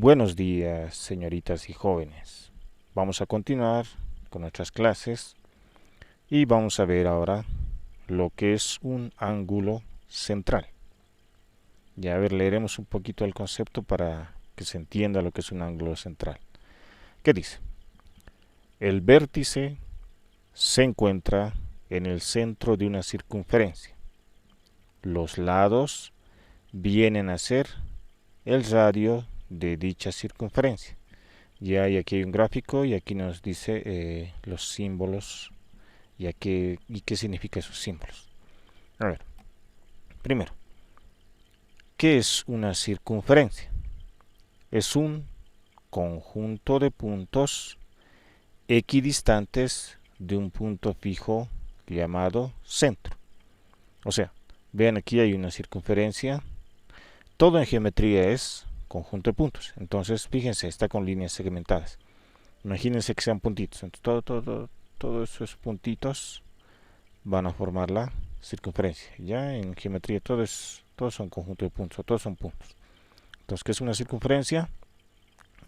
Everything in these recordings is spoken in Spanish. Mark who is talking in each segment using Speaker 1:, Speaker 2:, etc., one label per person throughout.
Speaker 1: Buenos días, señoritas y jóvenes. Vamos a continuar con nuestras clases y vamos a ver ahora lo que es un ángulo central. Ya a ver, leeremos un poquito el concepto para que se entienda lo que es un ángulo central. ¿Qué dice? El vértice se encuentra en el centro de una circunferencia. Los lados vienen a ser el radio de dicha circunferencia. Ya y aquí hay un gráfico y aquí nos dice los símbolos y qué significa esos símbolos. A ver, primero, ¿qué es una circunferencia? Es un conjunto de puntos equidistantes de un punto fijo llamado centro. O sea, vean aquí hay una circunferencia. Todo en geometría es conjunto de puntos. Entonces, fíjense, está con líneas segmentadas. Imagínense que sean puntitos. Entonces, todos esos puntitos van a formar la circunferencia. Ya en geometría todos son conjunto de puntos, o todos son puntos. Entonces, ¿qué es una circunferencia?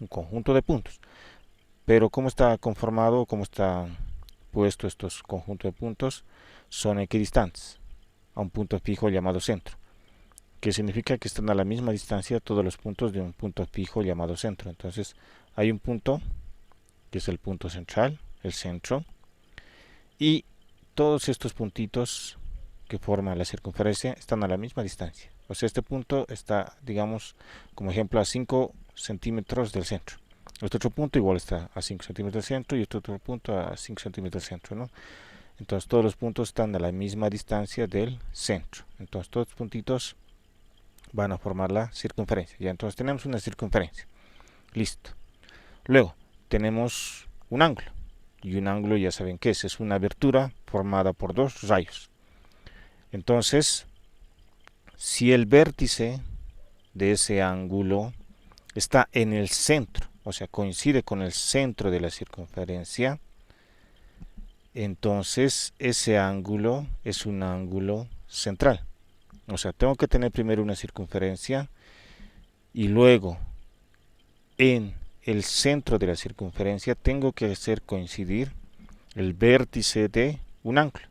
Speaker 1: Un conjunto de puntos. Pero ¿cómo está conformado, cómo está puesto estos conjuntos de puntos? Son equidistantes a un punto fijo llamado centro, que significa que están a la misma distancia todos los puntos de un punto fijo llamado centro. Entonces, hay un punto que es el punto central, el centro, y todos estos puntitos que forman la circunferencia están a la misma distancia. O sea, este punto está, digamos, como ejemplo, a 5 centímetros del centro. Este otro punto igual está a 5 centímetros del centro y este otro punto a 5 centímetros del centro, ¿no? Entonces todos los puntos están a la misma distancia del centro. Entonces todos los puntitos van a formar la circunferencia. Ya entonces tenemos una circunferencia. Listo. Luego tenemos un ángulo. Y un ángulo ya saben qué es una abertura formada por dos rayos. Entonces, si el vértice de ese ángulo está en el centro, o sea, coincide con el centro de la circunferencia, entonces ese ángulo es un ángulo central. O sea, tengo que tener primero una circunferencia y luego en el centro de la circunferencia tengo que hacer coincidir el vértice de un ángulo.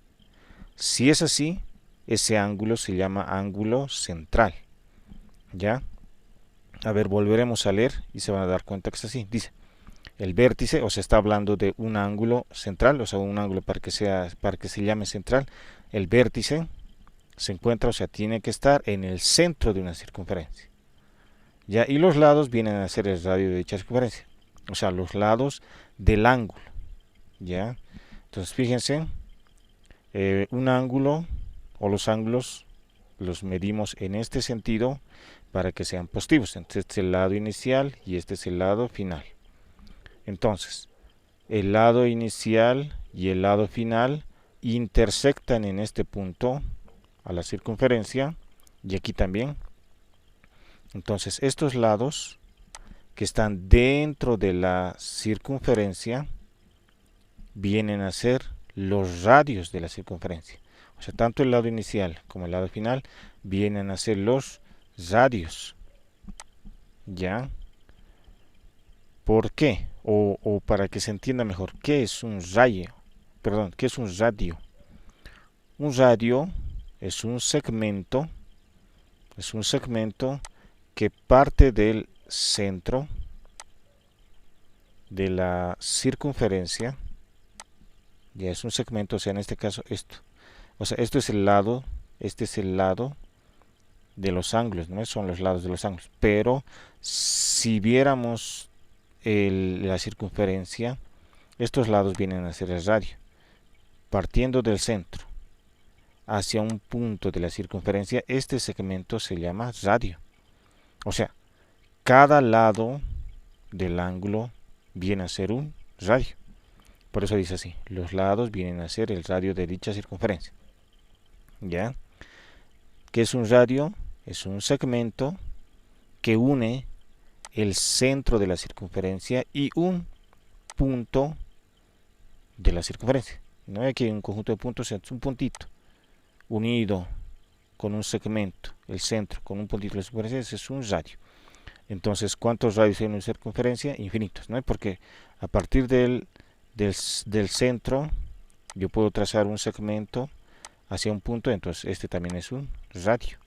Speaker 1: Si es así, ese ángulo se llama ángulo central. ¿Ya? A ver, volveremos a leer y se van a dar cuenta que es así. Dice, el vértice, o sea, está hablando de un ángulo central, o sea, un ángulo para que se llame central. El vértice se encuentra, o sea, tiene que estar en el centro de una circunferencia. ¿Ya? Y los lados vienen a ser el radio de dicha circunferencia. O sea, los lados del ángulo. ¿Ya? Entonces, fíjense, un ángulo o los ángulos los medimos en este sentido para que sean positivos. Entonces, este es el lado inicial y este es el lado final. Entonces, el lado inicial y el lado final intersectan en este punto a la circunferencia y aquí también. Entonces, estos lados que están dentro de la circunferencia vienen a ser los radios de la circunferencia. O sea, tanto el lado inicial como el lado final vienen a ser los radios. ¿Ya? ¿Por qué? O para que se entienda mejor, ¿qué es un rayo? Perdón, ¿qué es un radio? Un radio es un segmento que parte del centro de la circunferencia. Ya es un segmento, o sea, en este caso esto. O sea, esto es el lado, este es el lado de los ángulos, ¿no? Son los lados de los ángulos. Pero si viéramos la circunferencia, estos lados vienen a ser el radio. Partiendo del centro hacia un punto de la circunferencia, este segmento se llama radio. O sea, cada lado del ángulo viene a ser un radio. Por eso dice así, los lados vienen a ser el radio de dicha circunferencia. ¿Ya? ¿Qué es un radio? Es un segmento que une el centro de la circunferencia y un punto de la circunferencia. No hay aquí un conjunto de puntos, es un puntito unido con un segmento, el centro, con un puntito de la circunferencia, ese es un radio. Entonces, ¿cuántos radios hay en una circunferencia? Infinitos, ¿no? Porque a partir del centro yo puedo trazar un segmento hacia un punto, entonces este también es un radio.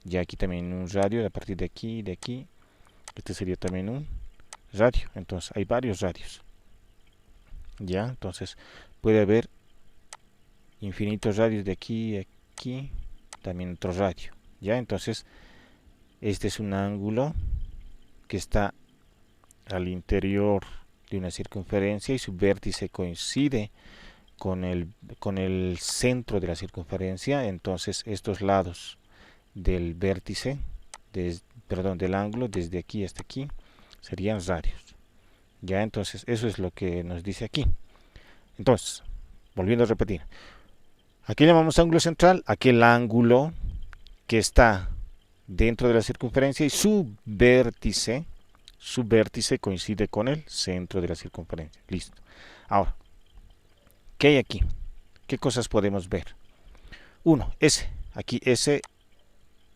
Speaker 1: Ya aquí también un radio, a partir de aquí, este sería también un radio. Entonces hay varios radios. Ya, entonces puede haber infinitos radios de aquí a aquí, también otro radio. Ya, entonces este es un ángulo que está al interior de una circunferencia y su vértice coincide con el centro de la circunferencia. Entonces estos lados del vértice, perdón, del ángulo desde aquí hasta aquí serían radios. Ya, entonces eso es lo que nos dice aquí. Entonces, volviendo a repetir, aquí llamamos ángulo central aquel ángulo que está dentro de la circunferencia y su vértice coincide con el centro de la circunferencia. Listo. Ahora, ¿qué hay aquí? ¿Qué cosas podemos ver? 1, S. Aquí S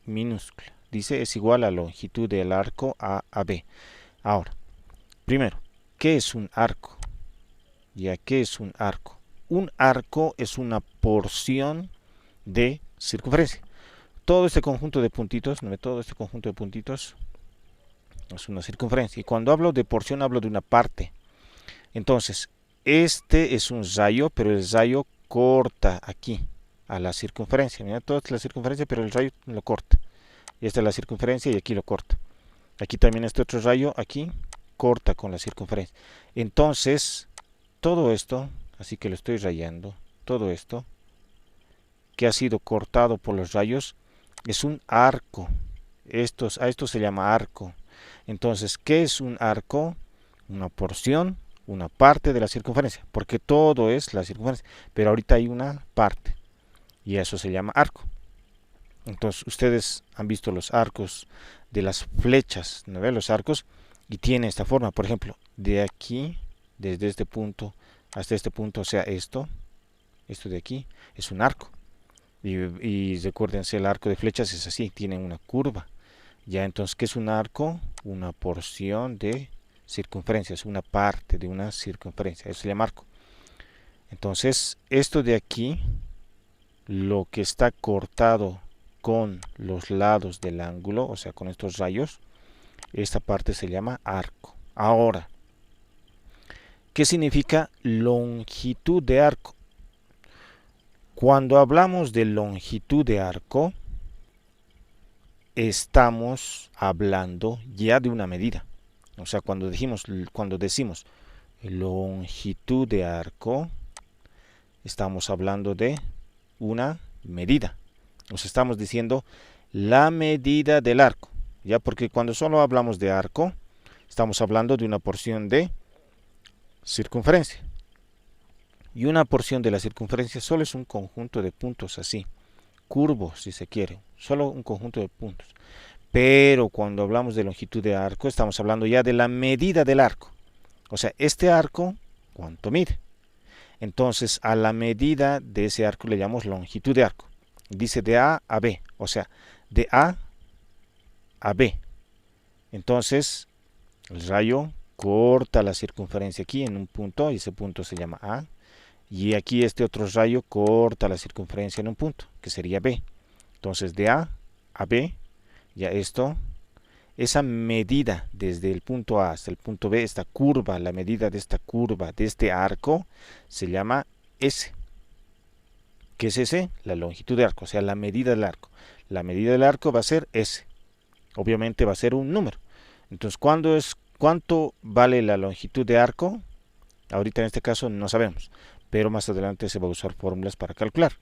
Speaker 1: minúscula. Dice es igual a la longitud del arco A a B. Ahora, primero, ¿qué es un arco? ¿Ya qué es un arco? Un arco es una porción de circunferencia. Todo este conjunto de puntitos, todo este conjunto de puntitos es una circunferencia. Y cuando hablo de porción, hablo de una parte. Entonces, este es un rayo, pero el rayo corta aquí a la circunferencia. Mira, toda es la circunferencia, pero el rayo lo corta. Y esta es la circunferencia y aquí lo corta. Aquí también este otro rayo, aquí corta con la circunferencia. Entonces, todo esto, así que lo estoy rayando, todo esto que ha sido cortado por los rayos es un arco. A esto se llama arco. Entonces, ¿qué es un arco? Una porción, una parte de la circunferencia, porque todo es la circunferencia, pero ahorita hay una parte y eso se llama arco. Entonces, ustedes han visto los arcos de las flechas, ¿no ven? Los arcos, y tiene esta forma, por ejemplo, de aquí, desde este punto hasta este punto, o sea, esto de aquí, es un arco. Y recuérdense, el arco de flechas es así, tiene una curva. Ya, entonces, ¿qué es un arco? Una porción de circunferencia, es una parte de una circunferencia, eso se llama arco. Entonces, esto de aquí, lo que está cortado con los lados del ángulo, o sea, con estos rayos, esta parte se llama arco. Ahora, ¿qué significa longitud de arco? Cuando hablamos de longitud de arco, estamos hablando ya de una medida. O sea, cuando decimos longitud de arco, estamos hablando de una medida. Nos estamos diciendo la medida del arco. Ya, porque cuando solo hablamos de arco, estamos hablando de una porción de circunferencia. Y una porción de la circunferencia solo es un conjunto de puntos así, curvo si se quiere, solo un conjunto de puntos. Pero cuando hablamos de longitud de arco, estamos hablando ya de la medida del arco. O sea, este arco, ¿cuánto mide? Entonces, a la medida de ese arco le llamamos longitud de arco. Dice de A a B, o sea, de A a B. Entonces, el rayo corta la circunferencia aquí en un punto, y ese punto se llama A. Y aquí este otro rayo corta la circunferencia en un punto, que sería B. Entonces, de A a B, ya esto, esa medida desde el punto A hasta el punto B, esta curva, la medida de esta curva, de este arco, se llama S. ¿Qué es S? La longitud de arco, o sea, la medida del arco. La medida del arco va a ser S. Obviamente va a ser un número. Entonces, ¿cuánto vale la longitud de arco? Ahorita en este caso no sabemos, pero más adelante se va a usar fórmulas para calcular.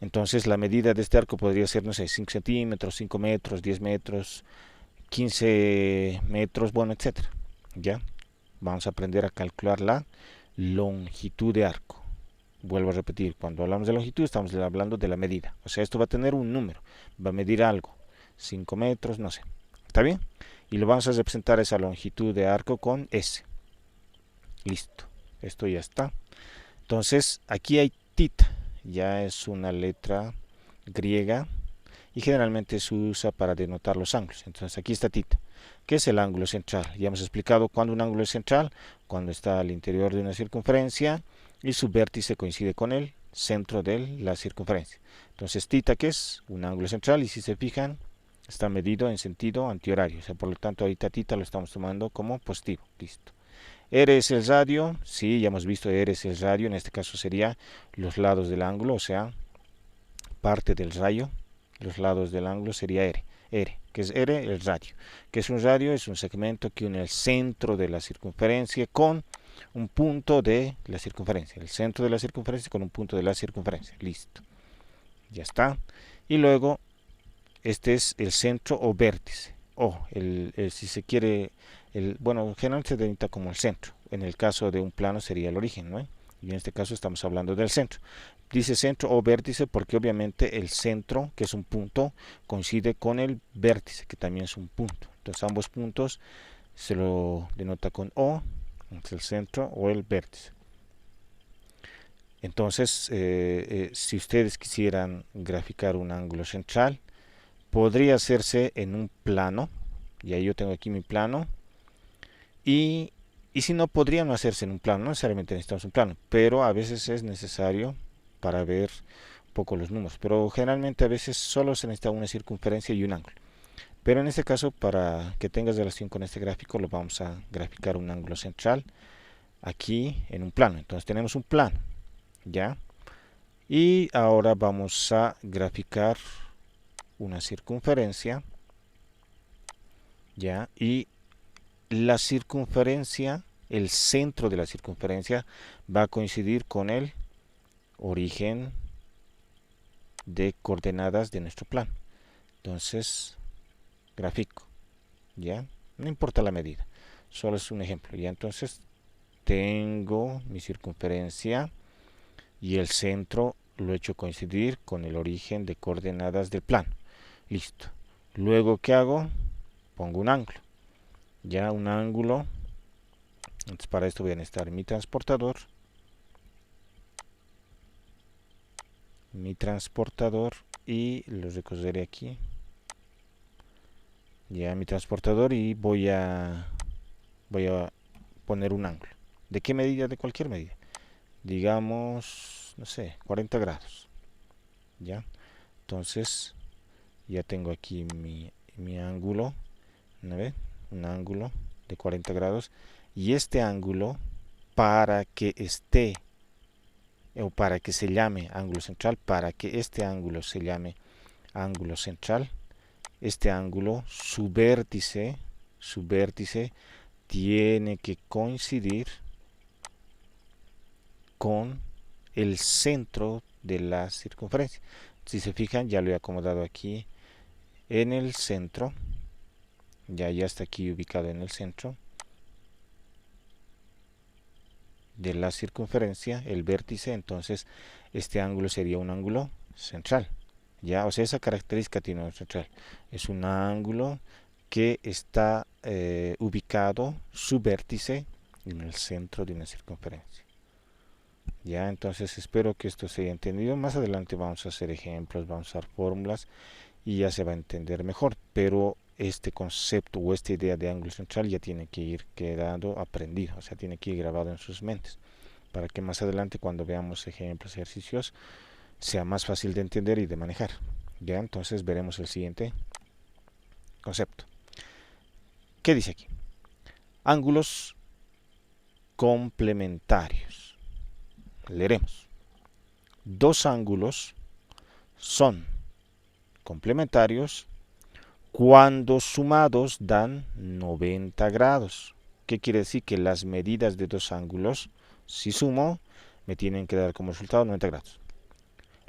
Speaker 1: Entonces, la medida de este arco podría ser, no sé, 5 centímetros, 5 metros, 10 metros, 15 metros, bueno, etcétera. ¿Ya? Vamos a aprender a calcular la longitud de arco. Vuelvo a repetir, cuando hablamos de longitud estamos hablando de la medida. O sea, esto va a tener un número, va a medir algo, 5 metros, no sé. ¿Está bien? Y lo vamos a representar esa longitud de arco con S. Listo, esto ya está. Entonces, aquí hay tita, ya es una letra griega y generalmente se usa para denotar los ángulos. Entonces aquí está θ, que es el ángulo central. Ya hemos explicado cuándo un ángulo es central, cuando está al interior de una circunferencia y su vértice coincide con el centro de la circunferencia. Entonces θ, que es un ángulo central, y si se fijan, está medido en sentido antihorario. O sea, por lo tanto, ahorita θ lo estamos tomando como positivo. Listo. R es el radio, sí, ya hemos visto R es el radio, en este caso sería los lados del ángulo, o sea, parte del rayo, los lados del ángulo sería R. R, que es R, el radio. ¿Qué es un radio? Es un segmento que une el centro de la circunferencia con un punto de la circunferencia. El centro de la circunferencia con un punto de la circunferencia. Listo. Ya está. Y luego, este es el centro o vértice. O, si se quiere, bueno, generalmente se denomina como el centro. En el caso de un plano sería el origen, ¿no? Y en este caso estamos hablando del centro. Dice centro o vértice porque obviamente el centro, que es un punto, coincide con el vértice, que también es un punto. Entonces ambos puntos se lo denota con O, es el centro o el vértice. Entonces, si ustedes quisieran graficar un ángulo central, podría hacerse en un plano. Y ahí yo tengo aquí mi plano. Y si no, podría no hacerse en un plano. No necesariamente necesitamos un plano, pero a veces es necesario para ver un poco los números. Pero generalmente a veces solo se necesita una circunferencia y un ángulo. Pero en este caso, para que tengas relación con este gráfico, lo vamos a graficar un ángulo central aquí en un plano. Entonces tenemos un plano, ¿ya? Y ahora vamos a graficar una circunferencia, ¿ya? Y la circunferencia, el centro de la circunferencia va a coincidir con el origen de coordenadas de nuestro plano. Entonces, gráfico, ¿ya? No importa la medida, solo es un ejemplo, ¿ya? Entonces, tengo mi circunferencia y el centro lo he hecho coincidir con el origen de coordenadas del plano. Listo. Luego, ¿qué hago? Pongo un ángulo. Ya un ángulo. Entonces, para esto voy a necesitar mi transportador. Y lo recogeré aquí. Ya mi transportador y voy a poner un ángulo. ¿De qué medida? De cualquier medida. Digamos, no sé, 40 grados. ¿Ya? Entonces, ya tengo aquí mi ángulo. ¿No ve? Un ángulo de 40 grados. Y este ángulo, para que esté, o para que se llame ángulo central, para que este ángulo se llame ángulo central, este ángulo, su vértice tiene que coincidir con el centro de la circunferencia. Si se fijan, ya lo he acomodado aquí en el centro. Ya está aquí ubicado en el centro de la circunferencia, el vértice. Entonces este ángulo sería un ángulo central. Ya, o sea, esa característica tiene un central. Es un ángulo que está ubicado, su vértice, en el centro de una circunferencia. Ya, entonces espero que esto se haya entendido. Más adelante vamos a hacer ejemplos, vamos a usar fórmulas y ya se va a entender mejor. Pero este concepto o esta idea de ángulo central ya tiene que ir quedando aprendido, o sea, tiene que ir grabado en sus mentes, para que más adelante cuando veamos ejemplos, ejercicios, sea más fácil de entender y de manejar. Ya, entonces veremos el siguiente concepto. ¿Qué dice aquí? Ángulos complementarios. Leeremos. Dos ángulos son complementarios cuando sumados dan 90 grados. ¿Qué quiere decir? Que las medidas de dos ángulos, si sumo, me tienen que dar como resultado 90 grados.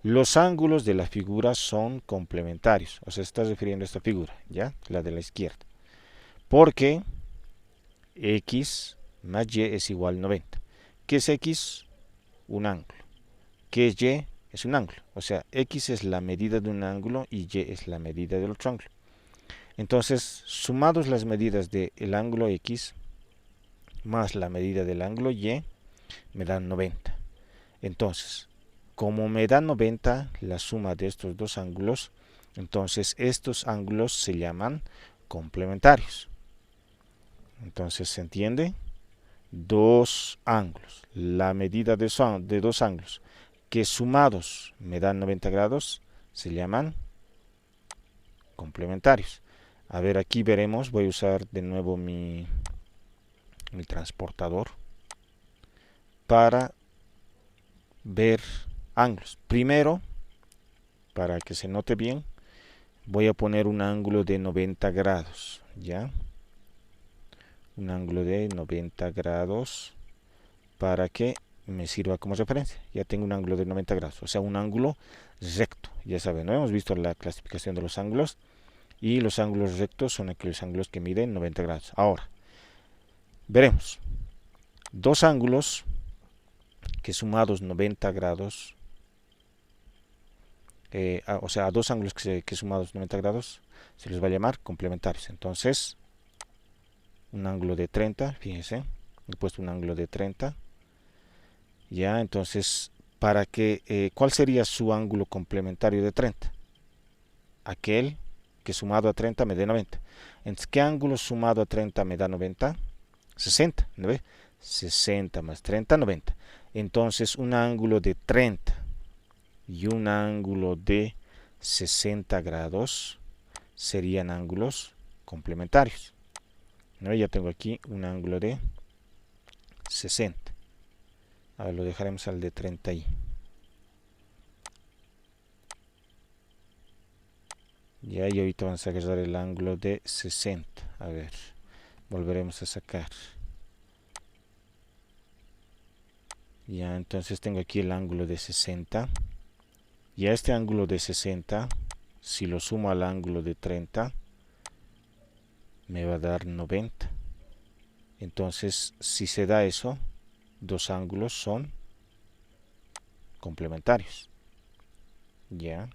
Speaker 1: Los ángulos de la figura son complementarios. O sea, se está refiriendo a esta figura, ¿ya? La de la izquierda. Porque x más y es igual a 90. ¿Qué es x? Un ángulo. ¿Qué es y? Es un ángulo. O sea, x es la medida de un ángulo y y es la medida del otro ángulo. Entonces, sumados las medidas del ángulo x más la medida del ángulo y, me dan 90. Entonces, como me da 90 la suma de estos dos ángulos, Entonces estos ángulos se llaman complementarios. Entonces se entiende, dos ángulos, la medida de dos ángulos que sumados me dan 90 grados se llaman complementarios. A ver, aquí veremos, voy a usar de nuevo mi transportador para ver ángulos. Primero, para que se note bien, voy a poner un ángulo de 90 grados, ¿ya? Un ángulo de 90 grados para que me sirva como referencia. Ya tengo un ángulo de 90 grados, o sea, un ángulo recto. Ya saben, ¿no? Hemos visto la clasificación de los ángulos y los ángulos rectos son aquellos ángulos que miden 90 grados. Ahora, veremos dos ángulos que sumados 90 grados, o sea, a dos ángulos que sumados 90 grados se les va a llamar complementarios. Entonces, un ángulo de 30, fíjense, he puesto un ángulo de 30. Ya, entonces, ¿cuál sería su ángulo complementario de 30? Aquel que sumado a 30 me dé 90. Entonces, ¿qué ángulo sumado a 30 me da 90? 60, ¿no ve? 60 más 30, 90. Entonces, un ángulo de 30 y un ángulo de 60 grados serían ángulos complementarios. ¿No? Ya tengo aquí un ángulo de 60. A ver, lo dejaremos al de 30 y. Ya, y ahorita vamos a agarrar el ángulo de 60. A ver, volveremos a sacar. Ya, entonces tengo aquí el ángulo de 60. Y a este ángulo de 60, si lo sumo al ángulo de 30, me va a dar 90. Entonces, si se da eso, dos ángulos son complementarios. Ya.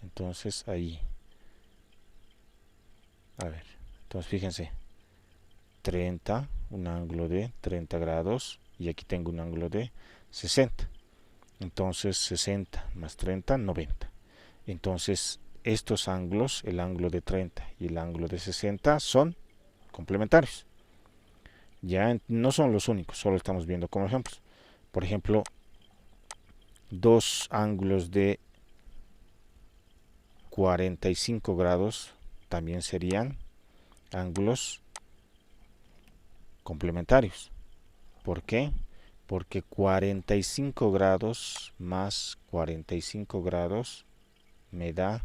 Speaker 1: Entonces, ahí. A ver, entonces fíjense. 30, un ángulo de 30 grados. Y aquí tengo un ángulo de 60. Entonces, 60 más 30, 90. Entonces, estos ángulos, el ángulo de 30 y el ángulo de 60, son complementarios. Ya no son los únicos, solo estamos viendo como ejemplos. Por ejemplo, dos ángulos de 45 grados también serían ángulos complementarios. ¿Por qué? Porque 45 grados más 45 grados me da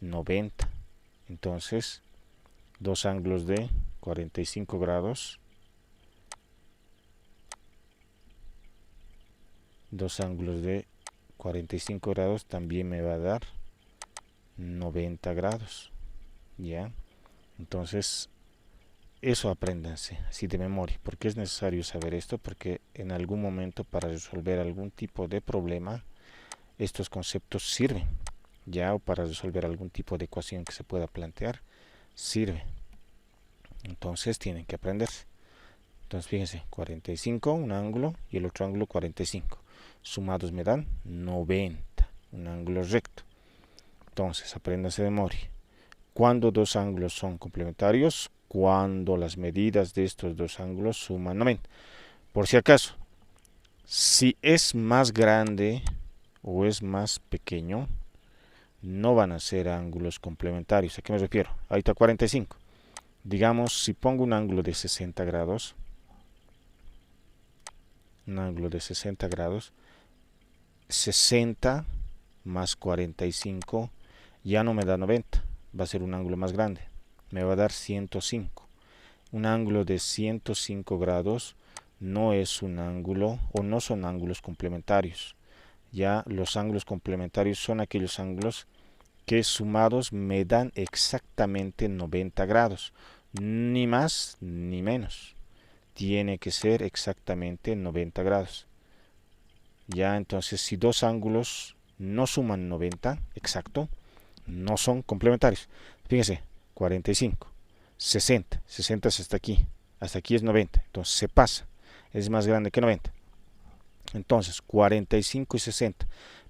Speaker 1: 90. Entonces, dos ángulos de 45 grados, dos ángulos de 45 grados también me va a dar 90 grados. ¿Ya? Entonces, eso apréndanse así de memoria. ¿Por qué es necesario saber esto? Porque en algún momento para resolver algún tipo de problema, estos conceptos sirven. Ya, o para resolver algún tipo de ecuación que se pueda plantear, sirve. Entonces tienen que aprenderse. Entonces fíjense, 45, un ángulo, y el otro ángulo 45. Sumados me dan 90, un ángulo recto. Entonces, apréndanse de memoria. ¿Cuándo dos ángulos son complementarios? Cuando las medidas de estos dos ángulos suman 90. Por si acaso, si es más grande o es más pequeño, no van a ser ángulos complementarios. ¿A qué me refiero? Ahí está 45. Digamos, si pongo un ángulo de 60 grados, un ángulo de 60 grados, 60 más 45 ya no me da 90, va a ser un ángulo más grande, me va a dar 105. Un ángulo de 105 grados no es un ángulo o no son ángulos complementarios. Ya los ángulos complementarios son aquellos ángulos que sumados me dan exactamente 90 grados, ni más ni menos. Tiene que ser exactamente 90 grados. Ya, entonces si dos ángulos no suman 90, exacto, no son complementarios. Fíjense, 45, 60, 60 es hasta aquí es 90, entonces se pasa, es más grande que 90. Entonces, 45 y 60,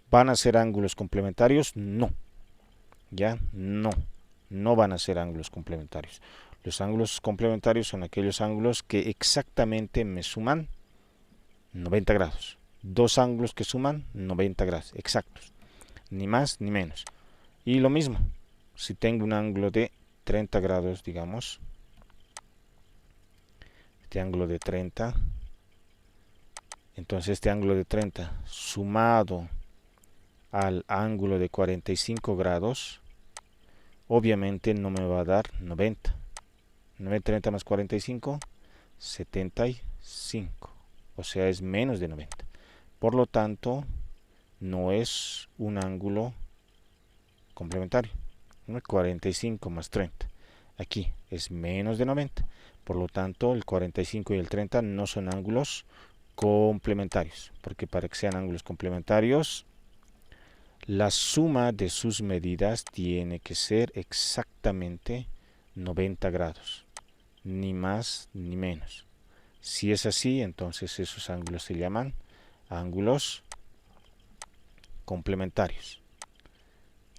Speaker 1: ¿Van a ser ángulos complementarios? No. ¿Ya? No van a ser ángulos complementarios. Los ángulos complementarios son aquellos ángulos que exactamente me suman 90 grados. Dos ángulos que suman 90 grados, exactos. Ni más ni menos. Y lo mismo, si tengo un ángulo de 30 grados, digamos, este ángulo de 30, entonces este ángulo de 30 sumado al ángulo de 45 grados, obviamente no me va a dar 90. 30 más 45, 75. O sea, es menos de 90. Por lo tanto, no es un ángulo complementario. 45 más 30. Aquí es menos de 90. Por lo tanto, el 45 y el 30 no son ángulos complementarios. Porque para que sean ángulos complementarios, la suma de sus medidas tiene que ser exactamente 90 grados. Ni más ni menos. Si es así, entonces esos ángulos se llaman ángulos complementarios.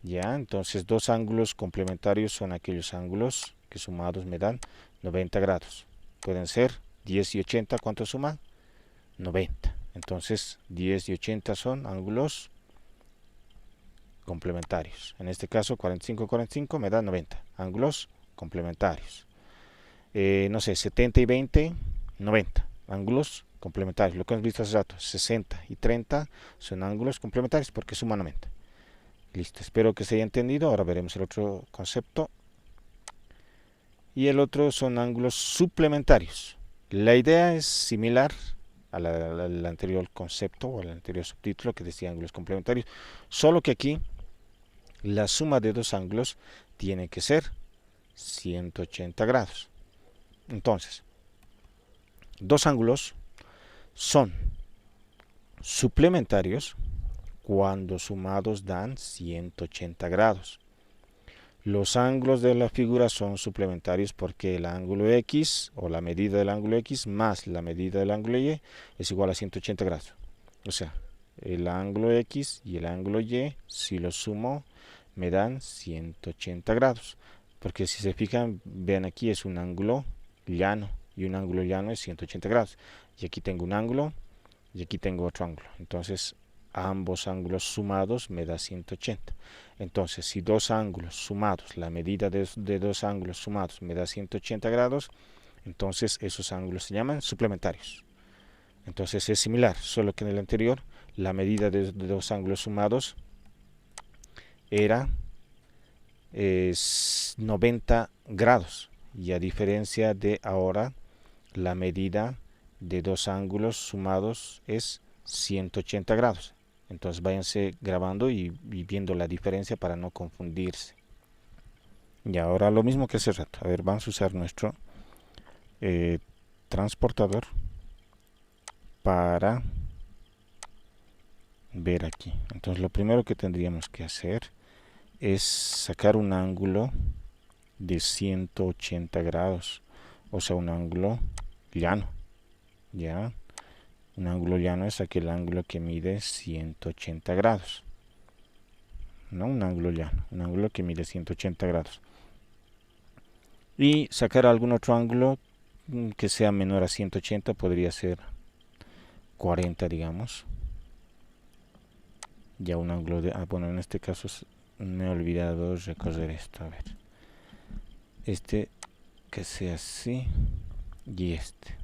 Speaker 1: Ya, entonces dos ángulos complementarios son aquellos ángulos que sumados me dan 90 grados. Pueden ser 10 y 80, ¿cuánto suman? 90. Entonces 10 y 80 son ángulos complementarios. En este caso 45 y 45 me dan 90. Ángulos complementarios. No sé, 70 y 20, 90. Ángulos complementarios. Lo que hemos visto hace rato, 60 y 30 son ángulos complementarios porque suman 90. Listo, espero que se haya entendido. Ahora veremos el otro concepto. Y el otro son ángulos suplementarios. La idea es similar al anterior concepto o al anterior subtítulo que decía ángulos complementarios, solo que aquí la suma de dos ángulos tiene que ser 180 grados. Entonces, dos ángulos son suplementarios cuando sumados dan 180 grados. Los ángulos de la figura son suplementarios porque el ángulo X o la medida del ángulo X más la medida del ángulo Y es igual a 180 grados. O sea, el ángulo X y el ángulo Y, si los sumo, me dan 180 grados. Porque si se fijan, vean aquí es un ángulo llano y un ángulo llano es 180 grados. Y aquí tengo un ángulo y aquí tengo otro ángulo. Entonces, ambos ángulos sumados me da 180. Entonces, si dos ángulos sumados, la medida de dos ángulos sumados me da 180 grados, entonces esos ángulos se llaman suplementarios. Entonces es similar, solo que en el anterior la medida de dos ángulos sumados era 90 grados. Y a diferencia de ahora, la medida de dos ángulos sumados es 180 grados. Entonces váyanse grabando y viendo la diferencia para no confundirse. Y ahora lo mismo que hace rato. A ver, vamos a usar nuestro transportador para ver aquí. Entonces lo primero que tendríamos que hacer es sacar un ángulo de 180 grados. O sea, un ángulo llano. ¿Ya? Un ángulo llano es aquel ángulo que mide 180 grados. No un ángulo llano, un ángulo que mide 180 grados. Y sacar algún otro ángulo que sea menor a 180, podría ser 40, digamos. Ya un ángulo de... bueno, en este caso me he olvidado recorrer esto. A ver. Este que sea así y este.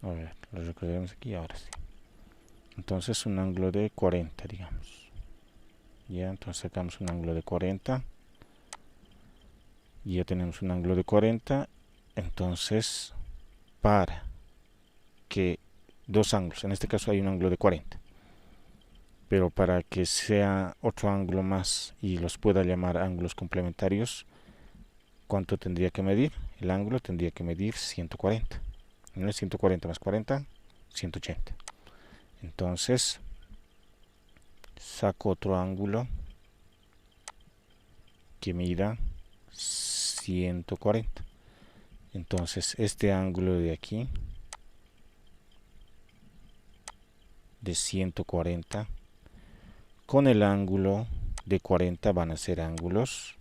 Speaker 1: A ver, lo recordaremos aquí ahora sí. Entonces un ángulo de 40, digamos. Ya, entonces sacamos un ángulo de 40. Y ya tenemos un ángulo de 40. Entonces, para que dos ángulos, en este caso hay un ángulo de 40. Pero para que sea otro ángulo más y los pueda llamar ángulos complementarios, ¿cuánto tendría que medir? El ángulo tendría que medir 140. No es 140 más 40, 180. Entonces, saco otro ángulo que mida 140. Entonces, este ángulo de aquí de 140 con el ángulo de 40 van a ser ángulos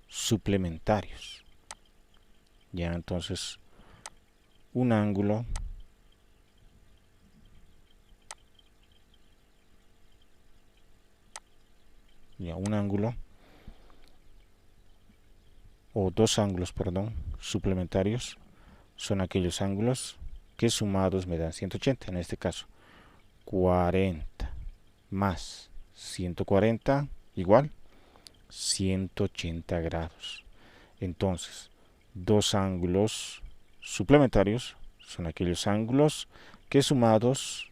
Speaker 1: suplementarios. Ya, entonces un ángulo o dos ángulos, perdón, suplementarios son aquellos ángulos que sumados me dan 180. En este caso 40 más 140 igual 180 grados. Entonces dos ángulos suplementarios son aquellos ángulos que sumados,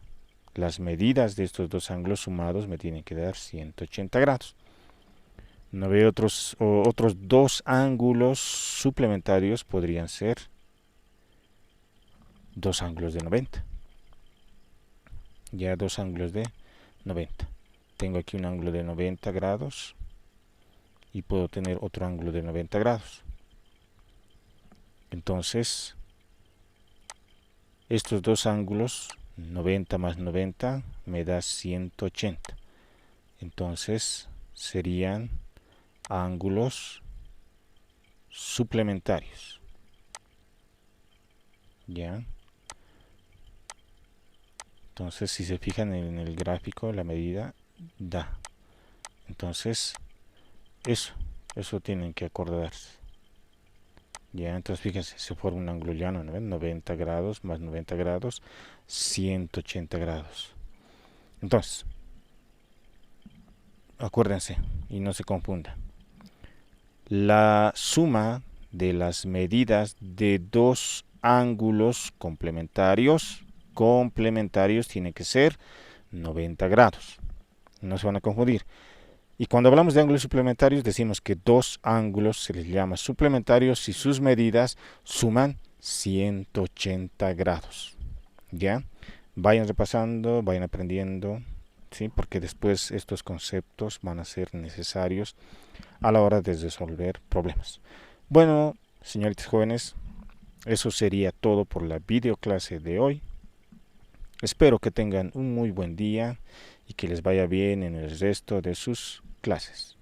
Speaker 1: las medidas de estos dos ángulos sumados me tienen que dar 180 grados. No veo otros dos ángulos suplementarios, podrían ser dos ángulos de 90. Ya dos ángulos de 90. Tengo aquí un ángulo de 90 grados y puedo tener otro ángulo de 90 grados. Entonces, estos dos ángulos, 90 más 90, me da 180. Entonces, serían ángulos suplementarios. ¿Ya? Entonces, si se fijan en el gráfico, la medida da. Entonces, eso tienen que acordarse. Ya, entonces fíjense, se forma un ángulo llano, ¿no ven? 90 grados más 90 grados, 180 grados. Entonces, acuérdense y no se confunda. La suma de las medidas de dos ángulos complementarios tiene que ser 90 grados. No se van a confundir. Y cuando hablamos de ángulos suplementarios decimos que dos ángulos se les llama suplementarios si sus medidas suman 180 grados. ¿Ya? Vayan repasando, vayan aprendiendo, ¿sí? Porque después estos conceptos van a ser necesarios a la hora de resolver problemas. Bueno, señoritas jóvenes, eso sería todo por la videoclase de hoy. Espero que tengan un muy buen día y que les vaya bien en el resto de sus clases.